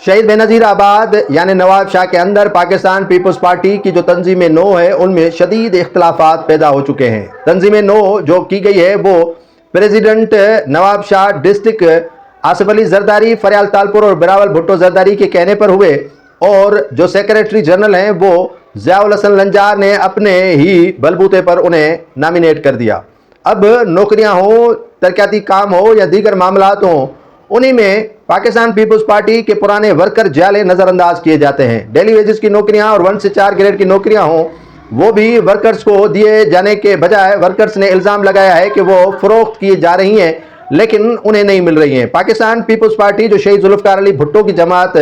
शहीद बेनज़ीर आबाद यानी नवाब शाह के अंदर पाकिस्तान पीपल्स पार्टी की जो तंजीम नो है उनमें शदीद इख्तलाफात पैदा हो चुके हैं। तंजीम नो जो की गई है वो प्रेसिडेंट नवाब शाह, डिस्ट्रिक्ट आसिफ अली जरदारी, फरियाल तालपुर और बिलावल भुट्टो जरदारी के कहने पर हुए, और जो सेक्रेटरी जनरल हैं वो ज़ियाउल हसन लंजार ने अपने ही बलबूते पर उन्हें नामिनेट कर दिया। अब नौकरियां हो, तरक्याती काम हो या दीगर मामलात हों, उन्हीं में पाकिस्तान पीपल्स पार्टी के पुराने वर्कर जाले नज़रअंदाज किए जाते हैं। डेली वेजेस की नौकरियां और 1 से 4 ग्रेड की नौकरियां हों, वो भी वर्कर्स को दिए जाने के बजाय वर्कर्स ने इल्ज़ाम लगाया है कि वो फ़रोख्त की जा रही हैं, लेकिन उन्हें नहीं मिल रही हैं। पाकिस्तान पीपल्स पार्टी जो शहीद जुल्फ़िकार अली भुट्टो की जमात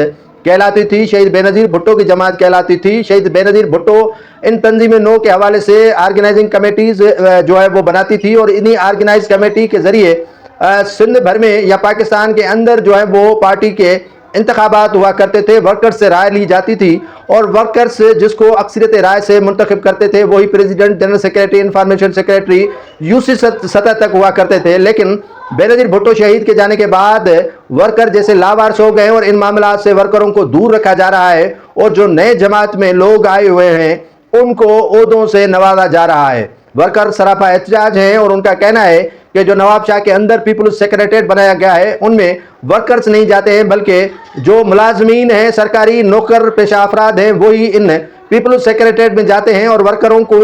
कहलाती थी, शहीद बेनज़ीर भुट्टो की जमात कहलाती थी। शहीद बेनज़ीर भुट्टो इन तंजीम नो के हवाले से आर्गेनाइजिंग कमेटीज़ जो है वो बनाती थी, और इन्हीं आर्गेनाइज कमेटी के ज़रिए सिंध भर में या पाकिस्तान के अंदर जो है वो पार्टी के इंतखाबात हुआ करते थे। वर्कर्स से राय ली जाती थी, और वर्कर्स जिसको अक्सरियत राय से मुंतखब करते थे वही president, general secretary, information secretary, UC सतह तक हुआ करते थे। लेकिन बेनज़ीर भुट्टो शहीद के जाने के बाद वर्कर जैसे लावारिस हो गए, और इन मामला से वर्करों को दूर रखा जा रहा है, और जो नए जमात में लोग आए हुए हैं उनको ओहदों से नवाजा जा रहा है। वर्कर सरापा एहतजाज हैं, और उनका कहना है कि जो नवाब शाह के अंदर पीपल्स सेक्रेटरीट बनाया गया है उनमें वर्कर्स नहीं जाते हैं, बल्कि जो मुलाजमीन हैं, सरकारी नौकर पेशा अफराद हैं, वही इन पीपल्स सेक्रेटरीट में जाते हैं, और वर्करों को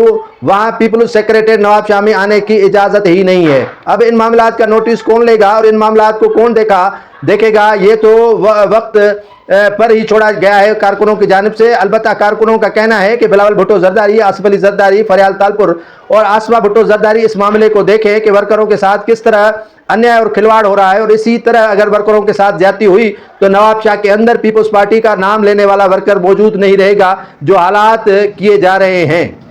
वहाँ पीपल्स सेक्रेटरीट नवाब शाह में आने की इजाज़त ही नहीं है। अब इन मामलात का नोटिस कौन लेगा और इन मामलात को कौन देखेगा, ये तो वक्त पर ही छोड़ा गया है कारकुनों की जानिब से। अलबत्ता कारकुनों का कहना है कि बिलावल भुट्टो जरदारी, आसिफ अली जरदारी, फरियाल तालपुर और आसमा भुट्टो जरदारी इस मामले को देखें कि वर्करों के साथ किस तरह अन्याय और खिलवाड़ हो रहा है, और इसी तरह अगर वर्करों के साथ ज्यादती हुई तो नवाब शाह के अंदर पीपल्स पार्टी का नाम लेने वाला वर्कर मौजूद नहीं रहेगा, जो हालात किए जा रहे हैं।